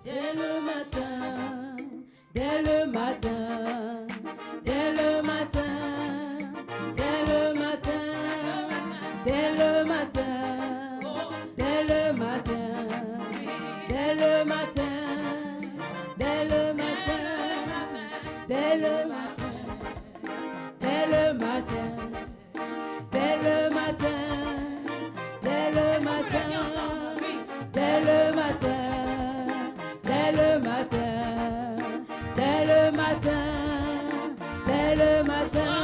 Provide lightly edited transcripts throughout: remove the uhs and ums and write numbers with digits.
Dès le matin, dès le matin, dès le matin, dès le matin, dès le matin, dès le matin, dès le matin, dès le matin, dès le matin, dès le matin, dès le matin, dès le matin, dès le matin. Dès le matin, dès le matin, dès le matin,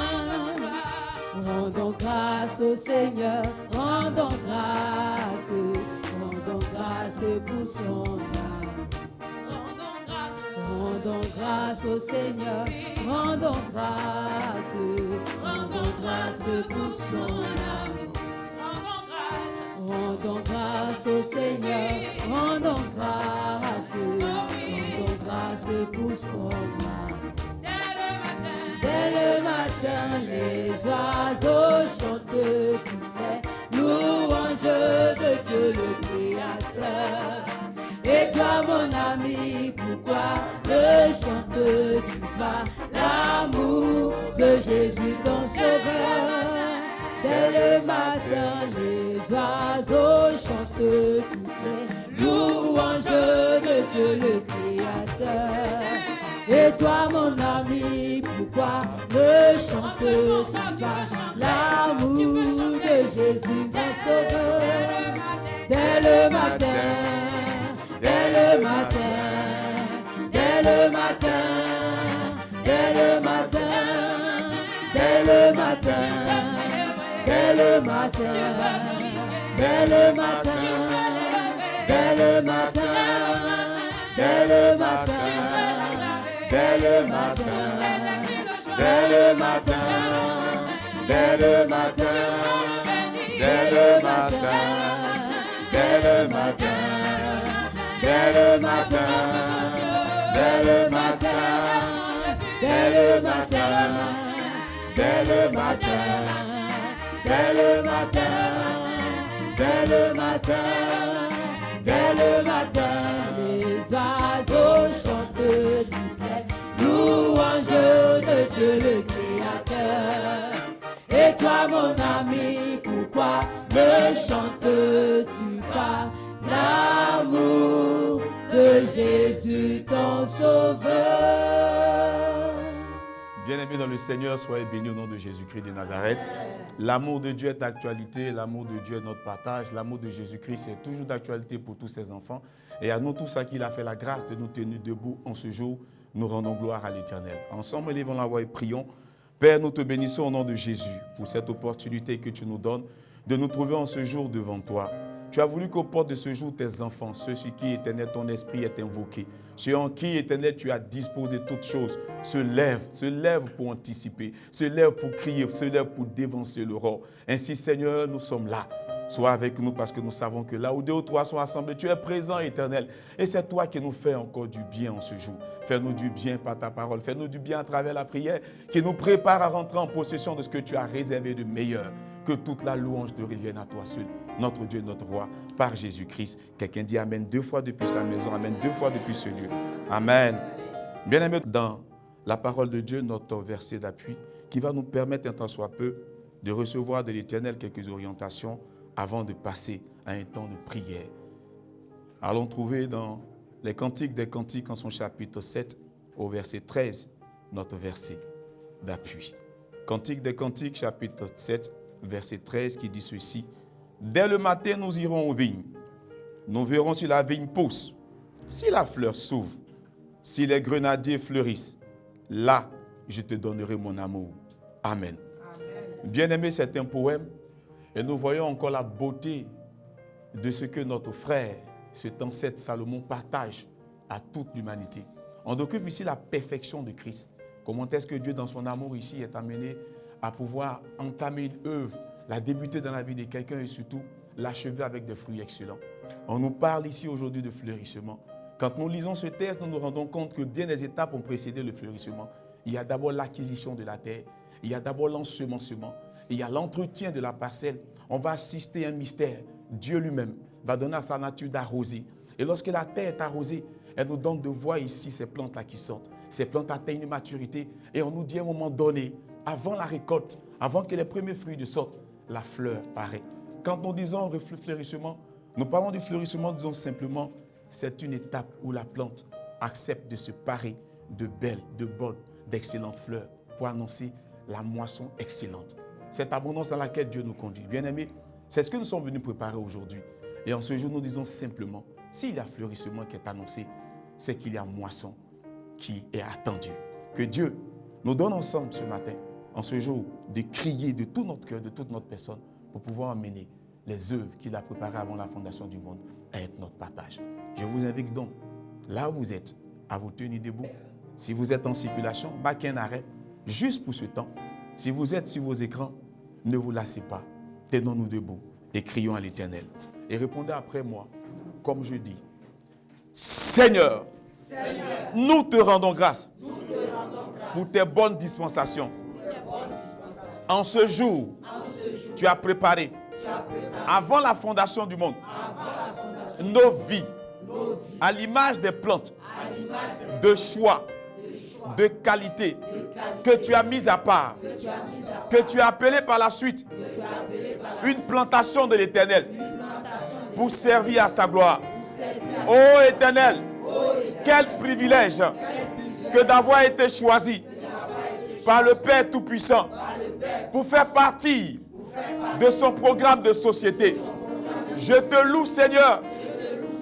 rendons grâce au Seigneur, rendons grâce pour son âme. Rendons grâce au Seigneur, rendons grâce pour son âme. Rendons grâce au Seigneur, rendons grâce pour son âme. Dès le matin, les oiseaux chantent toutes les louanges de Dieu le Créateur. Et toi, mon ami, pourquoi ne chantes-tu pas l'amour de Jésus ton Sauveur? Dès le matin, les oiseaux chantent toutes les louanges de Dieu le Créateur. Et toi, mon ami, pourquoi ne chantes-tu pas l'amour de Jésus ton Sauveur? Dès le matin, dès le matin, dès le matin, dès le matin, dès le matin. Dès le matin, dès le matin, dès le matin, dès le matin, dès le matin, dès le matin, dès le matin, dès le matin, dès le matin, dès le matin, dès le matin, dès le matin, dès le matin. Dès le matin, dès le matin, dès le matin, les oiseaux chantent toutes les louanges de Dieu le Créateur. Et toi, mon ami, pourquoi ne chantes-tu pas l'amour de Jésus ton Sauveur? Bien-aimés dans le Seigneur, soyez bénis au nom de Jésus-Christ de Nazareth. L'amour de Dieu est d'actualité, l'amour de Dieu est notre partage, l'amour de Jésus-Christ est toujours d'actualité pour tous ses enfants. Et à nous tous à qui il a fait la grâce de nous tenir debout en ce jour, nous rendons gloire à l'Éternel. Ensemble, élevons la voix et prions. Père, nous te bénissons au nom de Jésus pour cette opportunité que tu nous donnes de nous trouver en ce jour devant toi. Tu as voulu qu'aux portes de ce jour, tes enfants, ceux sur qui, Éternel, ton esprit est invoqué, ceux en qui, Éternel, tu as disposé toutes choses, se lèvent pour anticiper, se lèvent pour crier, se lèvent pour dévancer l'aurore. Ainsi, Seigneur, nous sommes là. Sois avec nous parce que nous savons que là où 2 ou 3 sont assemblés, tu es présent, Éternel. Et c'est toi qui nous fais encore du bien en ce jour. Fais-nous du bien par ta parole. Fais-nous du bien à travers la prière qui nous prépare à rentrer en possession de ce que tu as réservé de meilleur. Que toute la louange te revienne à toi seul, notre Dieu, notre Roi, par Jésus-Christ. Quelqu'un dit Amen 2 fois depuis sa maison, Amen 2 fois depuis ce lieu. Amen. Bien-aimés, dans la parole de Dieu, notre verset d'appui, qui va nous permettre un tant soit peu de recevoir de l'Éternel quelques orientations avant de passer à un temps de prière. Allons trouver dans les Cantiques des Cantiques en son chapitre 7 au verset 13, notre verset d'appui. Cantique des Cantiques, chapitre 7, verset 13, qui dit ceci. Dès le matin, nous irons aux vignes. Nous verrons si la vigne pousse, si la fleur s'ouvre, si les grenadiers fleurissent. Là, je te donnerai mon amour. Amen. Bien-aimé, c'est un poème. Et nous voyons encore la beauté de ce que notre frère, ce temps 7 Salomon, partage à toute l'humanité. On occupe ici la perfection de Christ. Comment est-ce que Dieu, dans son amour ici, est amené à pouvoir entamer une œuvre, la débuter dans la vie de quelqu'un et surtout l'achever avec des fruits excellents. On nous parle ici aujourd'hui de fleurissement. Quand nous lisons ce texte, nous nous rendons compte que bien des étapes ont précédé le fleurissement. Il y a d'abord l'acquisition de la terre, il y a d'abord l'ensemencement, Et il y a l'entretien de la parcelle. On va assister à un mystère. Dieu lui-même va donner à sa nature d'arroser. Et lorsque la terre est arrosée, elle nous donne de voir ici ces plantes-là qui sortent. Ces plantes atteignent une maturité. Et on nous dit à un moment donné, avant la récolte, avant que les premiers fruits ne sortent, la fleur paraît. Quand nous disons fleurissement, nous parlons du fleurissement, disons simplement, c'est une étape où la plante accepte de se parer de belles, de bonnes, d'excellentes fleurs pour annoncer la moisson excellente. Cette abondance dans laquelle Dieu nous conduit. Bien-aimés, c'est ce que nous sommes venus préparer aujourd'hui. Et en ce jour, nous disons simplement, s'il y a fleurissement qui est annoncé, c'est qu'il y a moisson qui est attendue. Que Dieu nous donne ensemble ce matin, en ce jour, de crier de tout notre cœur, de toute notre personne, pour pouvoir amener les œuvres qu'il a préparées avant la fondation du monde à être notre partage. Je vous invite donc, là où vous êtes, à vous tenir debout. Si vous êtes en circulation, marquez un arrêt, juste pour ce temps. Si vous êtes sur vos écrans, ne vous lassez pas. Tenons-nous debout et crions à l'Éternel. Et répondez après moi, comme je dis. Seigneur, nous te rendons grâce pour tes bonnes dispensations. En ce jour, tu as préparé, avant la fondation du monde, nos vies, à l'image des plantes, de choix, de qualité, que tu as mis à part, que tu as appelé par la suite une plantation de l'Éternel pour servir à sa gloire. Ô Éternel, quel privilège que d'avoir été choisi par le Père Tout-Puissant pour faire partie de son programme de société. Je te loue, Seigneur,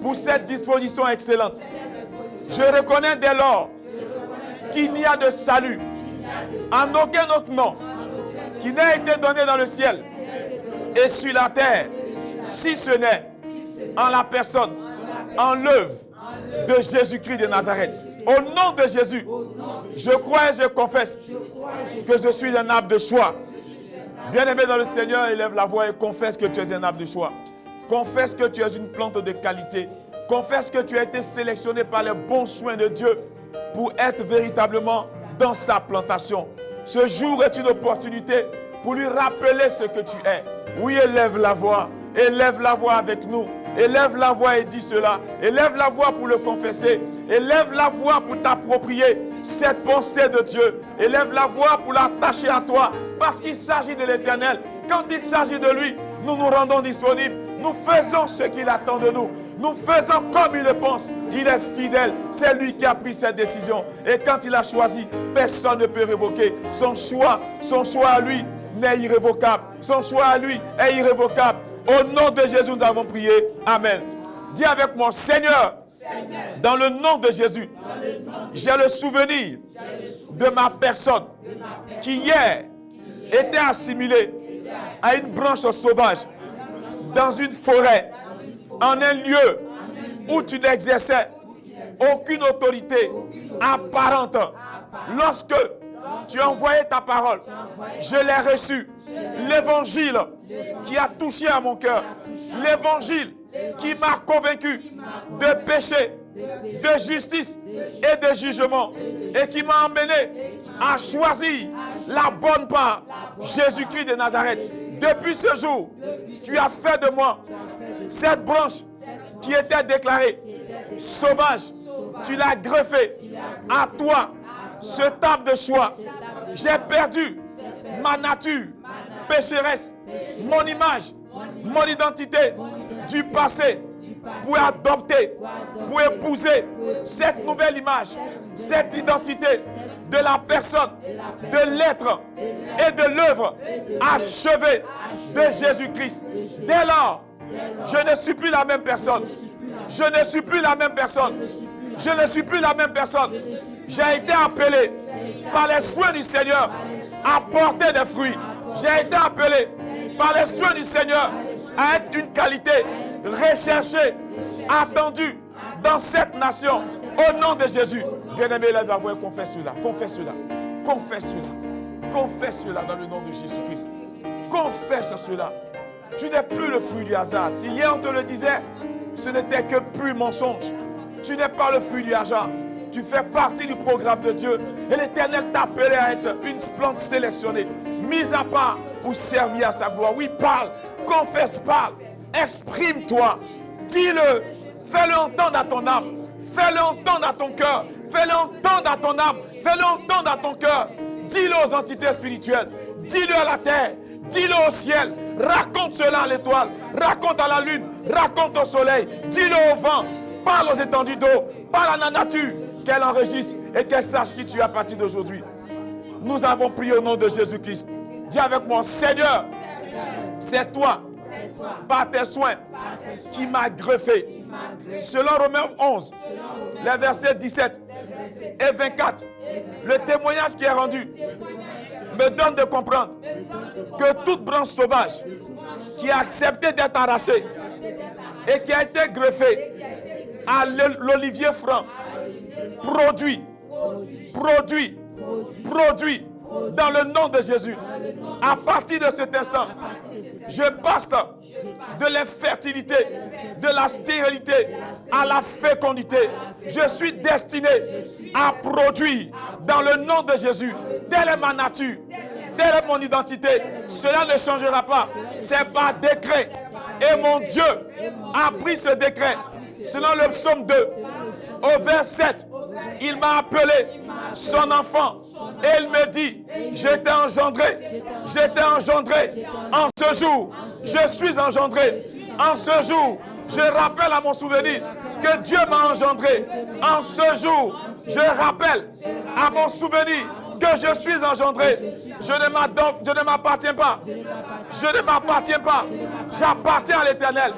pour cette disposition excellente. Je reconnais dès lors qu'il n'y a de salut en aucun autre nom qui n'a été donné dans le ciel et sur la terre, si ce n'est en la personne, en l'œuvre de Jésus-Christ de Nazareth. Au nom de Jésus, je crois et je confesse que je suis un arbre de choix. Bien-aimé dans le Seigneur, élève la voix et confesse que tu es un arbre de choix. Confesse que tu es une plante de qualité. Confesse que tu as été sélectionné par les bons soins de Dieu pour être véritablement dans sa plantation. Ce jour est une opportunité pour lui rappeler ce que tu es. Oui, élève la voix avec nous. Élève la voix et dis cela. Élève la voix pour le confesser. Élève la voix pour t'approprier cette pensée de Dieu. Élève la voix pour l'attacher à toi. Parce qu'il s'agit de l'Éternel. Quand il s'agit de lui, nous nous rendons disponibles. Nous faisons ce qu'il attend de nous. Nous faisons comme il le pense. Il est fidèle. C'est lui qui a pris cette décision. Et quand il a choisi, personne ne peut révoquer. Son choix à lui n'est irrévocable. Son choix à lui est irrévocable. Au nom de Jésus, nous avons prié. Amen. Dis avec moi, Seigneur, dans le nom de Jésus, j'ai le souvenir de ma personne qui hier était assimilée à une branche sauvage dans une forêt, en un lieu où tu n'exerçais aucune autorité apparente. Lorsque tu as envoyé ta parole, je l'ai reçu. L'évangile qui a touché à mon cœur, l'évangile qui m'a convaincu de péché, de justice et de jugement, et qui m'a emmené à choisir la bonne part, Jésus-Christ de Nazareth. Depuis ce jour, tu as fait de moi cette branche qui était déclarée sauvage. Tu l'as greffée à toi, ce arbre de choix. J'ai perdu ma nature pécheresse, mon image, mon identité du passé pour adopter, pour épouser cette nouvelle image, cette identité de la personne, de l'être et de l'œuvre achevée de Jésus-Christ. Dès lors, je ne suis plus la même personne. Je ne suis plus la même personne. Je ne suis plus la même personne. J'ai été appelé par les soins du Seigneur à porter des fruits. J'ai été appelé par les soins du Seigneur à être une qualité recherchée, attendue dans cette nation. Au nom de Jésus. Bien-aimé, lève la voix et confesse cela. Confesse cela. Confesse cela. Confesse cela dans le nom de Jésus-Christ. Confesse cela. Tu n'es plus le fruit du hasard. Si hier on te le disait, ce n'était que pur mensonge. Tu n'es pas le fruit du hasard. Tu fais partie du programme de Dieu. Et l'Éternel t'a appelé à être une plante sélectionnée, mise à part pour servir à sa gloire. Oui, parle, confesse, parle, exprime-toi, dis-le, fais-le entendre à ton âme, fais-le entendre à ton cœur, fais-le entendre à ton âme, fais-le entendre à ton cœur. Dis-le aux entités spirituelles, dis-le à la terre, dis-le au ciel, raconte cela à l'étoile, raconte à la lune, raconte au soleil, dis-le au vent, parle aux étendues d'eau, parle à la nature, qu'elle enregistre et qu'elle sache qui tu es à partir d'aujourd'hui. Nous avons prié au nom de Jésus-Christ. Dis avec moi, Seigneur, c'est toi, par tes soins, qui m'a greffé. Selon Romains 11, les versets 17 et 24, le témoignage qui est rendu me donne de comprendre que toute branche sauvage qui a accepté d'être arrachée et qui a été greffée à l'olivier franc produit dans le nom de Jésus. À partir de cet instant, je passe de l'infertilité, de la stérilité à la fécondité. Je suis destiné à produire dans le nom de Jésus. Telle est ma nature, telle est mon identité. Cela ne changera pas. C'est par décret. Et mon Dieu a pris ce décret. Selon le psaume 2, au verset 7, il m'a appelé son enfant et il me dit, je t'ai engendré, en ce jour, je suis engendré, en ce jour, je rappelle à mon souvenir que Dieu m'a engendré, en ce jour, je rappelle à mon souvenir que je suis engendré. Je ne m'appartiens pas, j'appartiens à l'Éternel.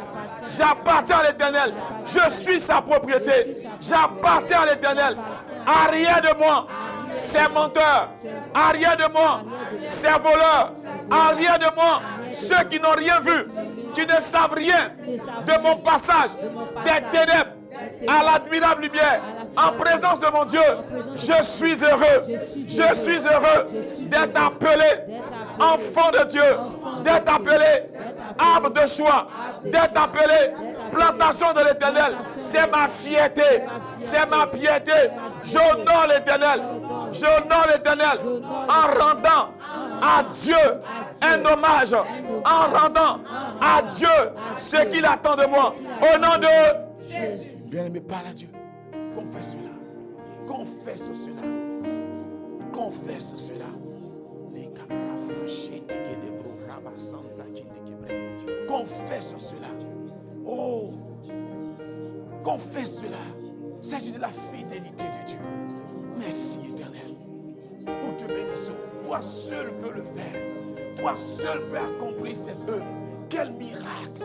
J'appartiens à l'Éternel. Je suis sa propriété. J'appartiens à l'Éternel. À rien de moi, c'est menteur. À rien de moi, c'est voleur. À rien de moi, ceux qui n'ont rien vu, qui ne savent rien de mon passage des ténèbres à l'admirable lumière, en présence de mon Dieu, je suis heureux. Je suis heureux d'être appelé enfant de Dieu, d'être appelé arbre de choix, d'être appelé plantation de l'Éternel. C'est ma fierté, c'est ma piété. J'honore l'Éternel, en rendant à Dieu un hommage, en rendant à Dieu ce qu'il attend de moi. Au nom de Jésus. Bien-aimé, parle à Dieu. Confesse cela. Confesse cela. Confesse cela. Confesse cela. Oh, confesse cela. Il s'agit de la fidélité de Dieu. Merci, Éternel. Nous te bénissons. Toi seul peux le faire. Toi seul peux accomplir cette œuvre. Quel miracle,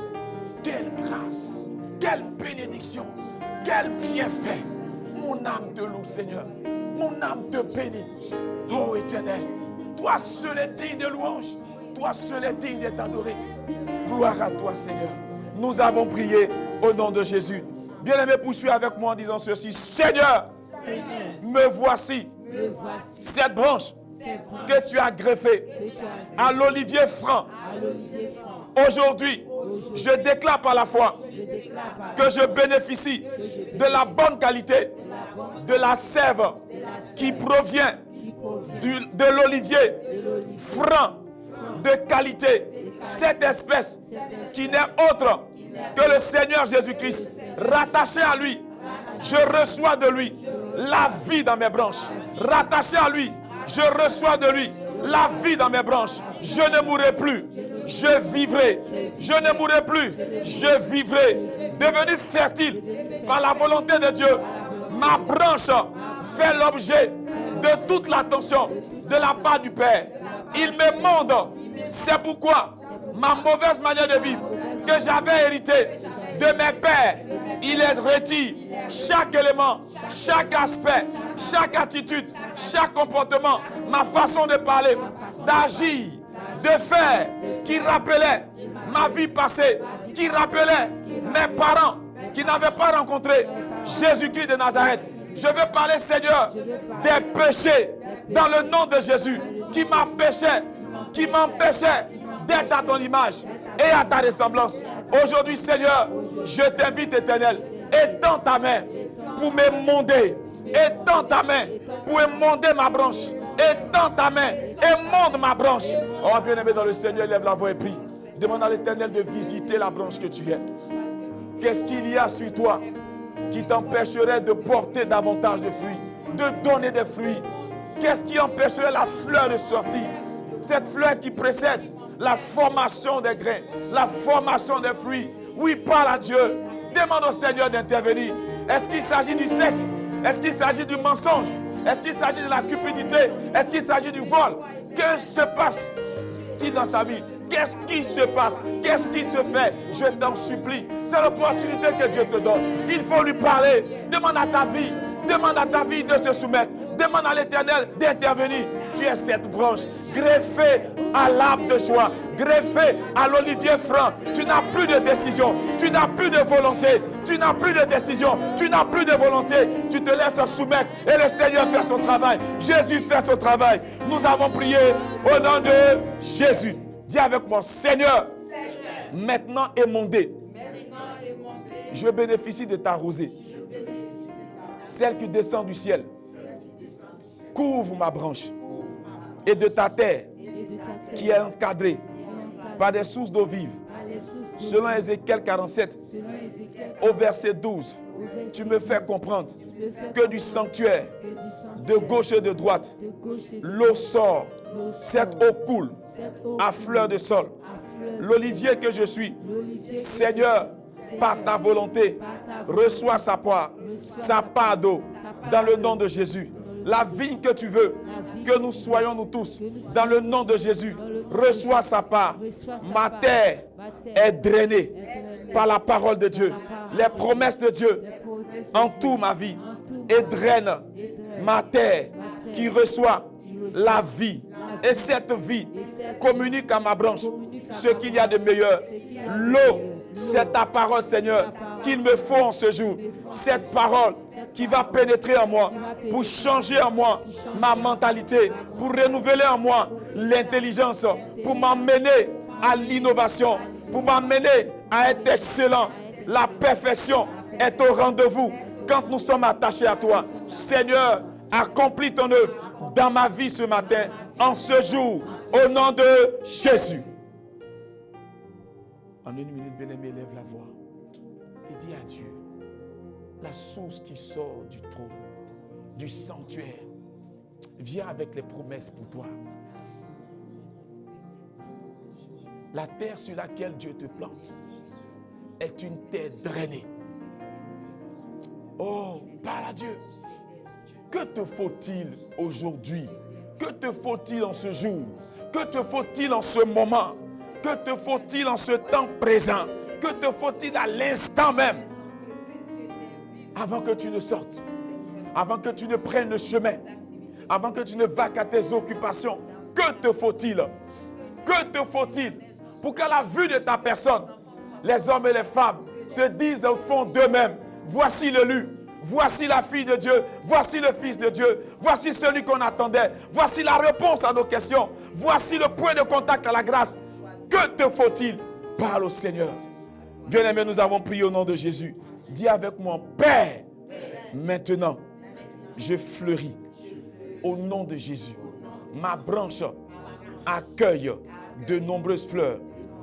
quelle grâce, quelle bénédiction, quel bienfait. Mon âme te loue, Seigneur. Mon âme te bénit. Oh, Éternel, toi seul est digne de louange. Toi seul est digne d'être adoré. Gloire à toi, Seigneur. Nous avons prié au nom de Jésus. Bien-aimé, poursuis avec moi en disant ceci. Seigneur, me voici, cette branche que tu as greffée à l'olivier franc. Aujourd'hui, je déclare par la foi que je bénéficie de la bonne qualité de la sève qui provient de l'olivier franc de qualité. Cette espèce qui n'est autre que le Seigneur Jésus-Christ, rattaché à lui, je reçois de lui la vie dans mes branches. Rattaché à lui, je reçois de lui la vie dans mes branches. Je ne mourrai plus, je vivrai. Je ne mourrai plus, je vivrai. Devenu fertile par la volonté de Dieu, ma branche fait l'objet de toute l'attention de la part du Père. Il me monde. C'est pourquoi ma mauvaise manière de vivre que j'avais héritée de mes pères, il les retire. Chaque élément, chaque aspect, chaque attitude, chaque comportement, ma façon de parler, d'agir, de faire, qui rappelait ma vie passée, qui rappelait mes parents qui n'avaient pas rencontré Jésus-Christ de Nazareth. Je veux parler, Seigneur, des péchés dans le nom de Jésus qui m'empêchaient d'être à ton image et à ta ressemblance. Aujourd'hui, Seigneur, je t'invite, Éternel, étends ta main pour me monder. Étends ta main pour émonder ma branche. Étends ta main et monde ma branche. Oh, bien-aimé dans le Seigneur, lève la voix et prie. Demande à l'Éternel de visiter la branche que tu es. Qu'est-ce qu'il y a sur toi qui t'empêcherait de porter davantage de fruits, de donner des fruits? Qu'est-ce qui empêcherait la fleur de sortir? Cette fleur qui précède la formation des grains, la formation des fruits. Oui, parle à Dieu. Demande au Seigneur d'intervenir. Est-ce qu'il s'agit du sexe? Est-ce qu'il s'agit du mensonge? Est-ce qu'il s'agit de la cupidité? Est-ce qu'il s'agit du vol? Que se passe-t-il dans sa vie? Qu'est-ce qui se passe? Qu'est-ce qui se fait? Je t'en supplie. C'est l'opportunité que Dieu te donne. Il faut lui parler. Demande à ta vie. Demande à ta vie de se soumettre. Demande à l'Éternel d'intervenir. Tu es cette branche greffée à l'arbre de joie, greffée à l'olivier franc. Tu n'as plus de décision. Tu n'as plus de volonté. Tu n'as plus de décision. Tu n'as plus de volonté. Tu te laisses soumettre et le Seigneur fait son travail. Jésus fait son travail. Nous avons prié au nom de Jésus. Dis avec moi, Seigneur, maintenant émondé, je bénéficie de ta rosée, celle qui descend du ciel. Couvre ma branche et de ta terre qui est encadrée par des sources d'eau vive. Selon Ézéchiel 47, au verset 12, tu me fais comprendre que du sanctuaire, de gauche et de droite, l'eau sort, cette eau coule à fleur de sol. L'olivier que je suis, Seigneur, par ta volonté, reçois sa part d'eau, dans le nom de Jésus. La vigne que tu veux, que nous soyons nous tous, dans le nom de Jésus, reçois sa part. Ma terre est drainée par la parole de Dieu. Les promesses de Dieu entourent ma vie et drainent ma terre qui reçoit la vie. Et cette vie communique à ma branche ce qu'il y a de meilleur. L'eau, c'est ta parole, Seigneur, qu'il me faut en ce jour. Cette parole qui va pénétrer en moi pour changer en moi ma mentalité, pour renouveler en moi l'intelligence, pour m'emmener à l'innovation, pour m'emmener à être excellent. La perfection est au rendez-vous quand nous sommes attachés à toi. Seigneur, accomplis ton œuvre dans ma vie ce matin, en ce jour, au nom de Jésus. En une minute, bien-aimé, lève la voix et dis à Dieu, la source qui sort du trône, du sanctuaire, vient avec les promesses pour toi. La terre sur laquelle Dieu te plante est une terre drainée. Oh, parle à Dieu. Que te faut-il aujourd'hui? Que te faut-il en ce jour? Que te faut-il en ce moment? Que te faut-il en ce temps présent? Que te faut-il à l'instant même? Avant que tu ne sortes, avant que tu ne prennes le chemin, avant que tu ne vaques à tes occupations, que te faut-il? Que te faut-il pour qu'à la vue de ta personne, les hommes et les femmes se disent au fond d'eux-mêmes, voici l'élu, voici la fille de Dieu, voici le fils de Dieu, voici celui qu'on attendait, voici la réponse à nos questions, voici le point de contact à la grâce. Que te faut-il? Parle au Seigneur. Bien-aimé, nous avons prié au nom de Jésus. Dis avec moi, Père, maintenant, je fleuris au nom de Jésus. Ma branche accueille de nombreuses fleurs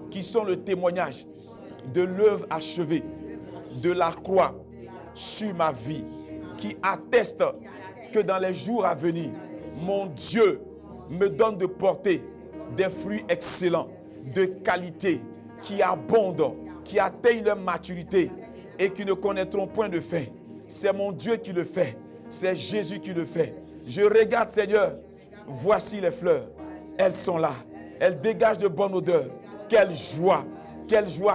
qui sont le témoignage de l'œuvre achevée de la croix sur ma vie, qui atteste que dans les jours à venir, mon Dieu me donne de porter des fruits excellents, de qualité, qui abondent, qui atteignent leur maturité et qui ne connaîtront point de fin. C'est mon Dieu qui le fait. C'est Jésus qui le fait. Je regarde, Seigneur, voici les fleurs. Elles sont là. Elles dégagent de bonne odeur. Quelle joie,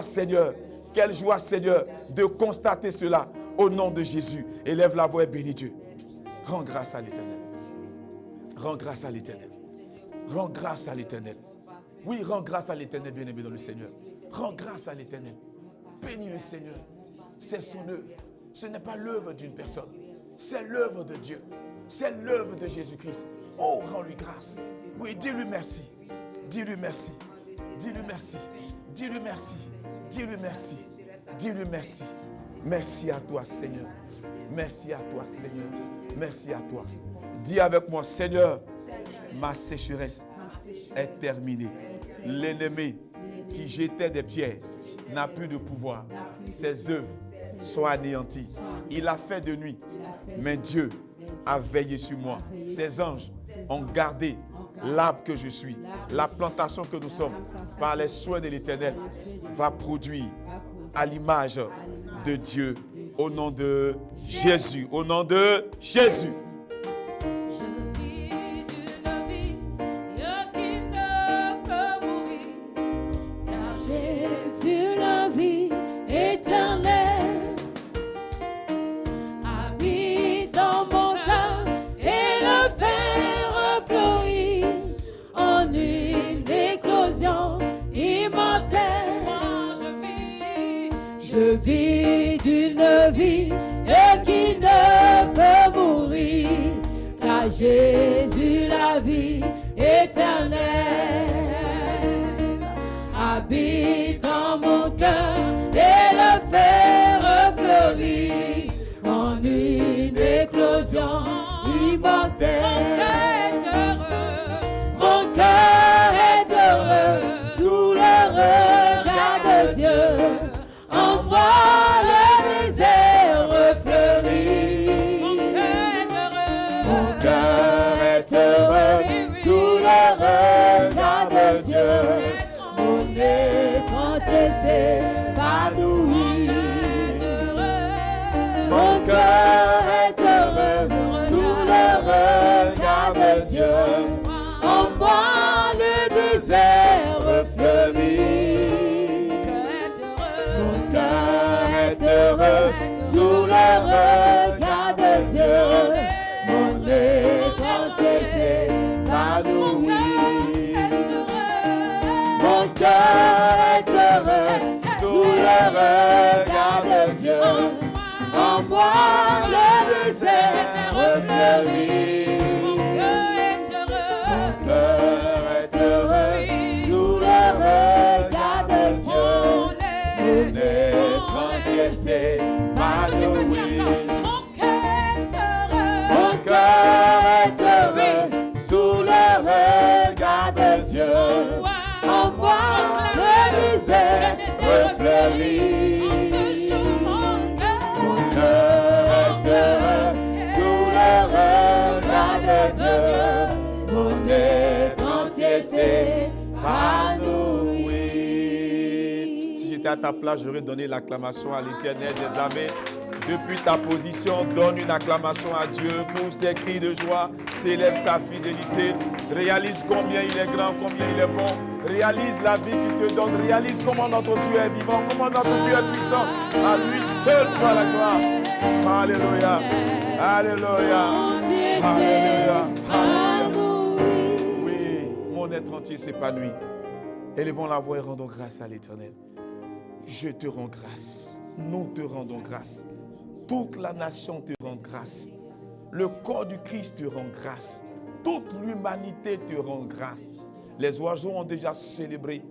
Seigneur. Quelle joie, Seigneur, de constater cela au nom de Jésus. Élève la voix et bénis Dieu. Rends grâce à l'Éternel. Rends grâce à l'Éternel. Rends grâce à l'Éternel. Oui, rends grâce à l'Éternel, bien-aimé dans le Seigneur. Rends grâce à l'Éternel. Bénis le Seigneur. C'est son œuvre. Ce n'est pas l'œuvre d'une personne. C'est l'œuvre de Dieu. C'est l'œuvre de Jésus-Christ. Oh, rends-lui grâce. Oui, dis-lui merci. Dis-lui merci. Dis-lui merci. Dis-lui merci. Dis-lui merci. Dis-lui merci. Merci à toi, Seigneur. Merci à toi, Seigneur. Merci à toi. Dis avec moi, Seigneur, ma sécheresse est terminé. L'ennemi qui jetait des pierres n'a plus de pouvoir. Ses œuvres sont anéanties. Il a fait de nuit, mais Dieu a veillé sur moi. Ses anges ont gardé l'arbre que je suis. La plantation que nous sommes, par les soins de l'Éternel, va produire à l'image de Dieu. Au nom de Jésus. Au nom de Jésus. Je vis d'une vie qui ne peut mourir, car Jésus, la vie éternelle, habite dans mon cœur et le fait refleurir en une éclosion immortelle. Moi, je vis d'une vie qui ne peut mourir, car Jésus, la vie éternelle, habite dans mon cœur et le fait refleurir en une éclosion immortelle. Mon cœur est heureux sous le regard de Dieu. En moi le désert refleurit. Mon cœur est heureux sous le regard de Dieu. Mon étrange s'épanouit. Mon cœur est heureux sous le regard de Dieu. En moi le désert refleurit. Mon cœur est heureux sous le regard de Dieu. Mon étrange s'épanouit. Mon cœur est heureux sous le regard de Dieu. En moi le désert refleurit. Mon cœur est heureux sous le regard de Dieu. Mon étrange s'épanouit. Mon cœur est heureux sous le regard de Dieu. En moi le désert refleurit. Mon cœur est heureux sous le regard de Dieu. Mon étrange s'épanouit. Si j'étais à ta place, j'aurais donné l'acclamation à l'Éternel des armées. Depuis ta position, donne une acclamation à Dieu. Pousse des cris de joie. Célèbre sa fidélité. Réalise combien il est grand, combien il est bon. Réalise la vie qu'il te donne. Réalise comment notre Dieu est vivant, comment notre Dieu est puissant. À lui seul soit la gloire. Alléluia. Alléluia. Alléluia. Alléluia. Oui, mon être entier s'épanouit. Élevons la voix et rendons grâce à l'Éternel. Je te rends grâce. Nous te rendons grâce. Toute la nation te rend grâce. Le corps du Christ te rend grâce. Toute l'humanité te rend grâce. Les oiseaux ont déjà célébré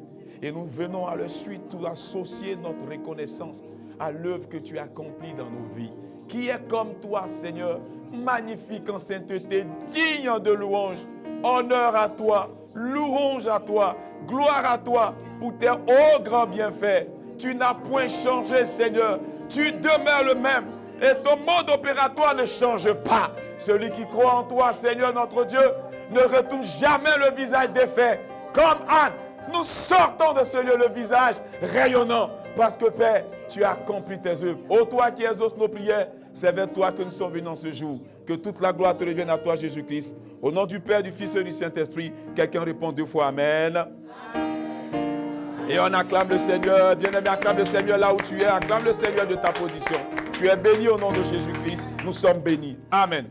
et nous venons à leur suite tout associer notre reconnaissance à l'œuvre que tu as accomplie dans nos vies. Qui est comme toi, Seigneur, magnifique en sainteté, digne de louange. Honneur à toi, louange à toi, gloire à toi pour tes hauts grands bienfaits. Tu n'as point changé, Seigneur. Tu demeures le même. Et ton mode opératoire ne change pas. Celui qui croit en toi, Seigneur notre Dieu, ne retourne jamais le visage défait. Comme Anne, nous sortons de ce lieu le visage rayonnant. Parce que, Père, tu as accompli tes œuvres. Ô toi qui exauces nos prières, c'est vers toi que nous sommes venus en ce jour. Que toute la gloire te revienne à toi, Jésus-Christ. Au nom du Père, du Fils et du Saint-Esprit, quelqu'un répond 2 fois Amen. Et on acclame le Seigneur. Bien-aimé, acclame le Seigneur là où tu es. Acclame le Seigneur de ta position. Tu es béni au nom de Jésus-Christ. Nous sommes bénis. Amen.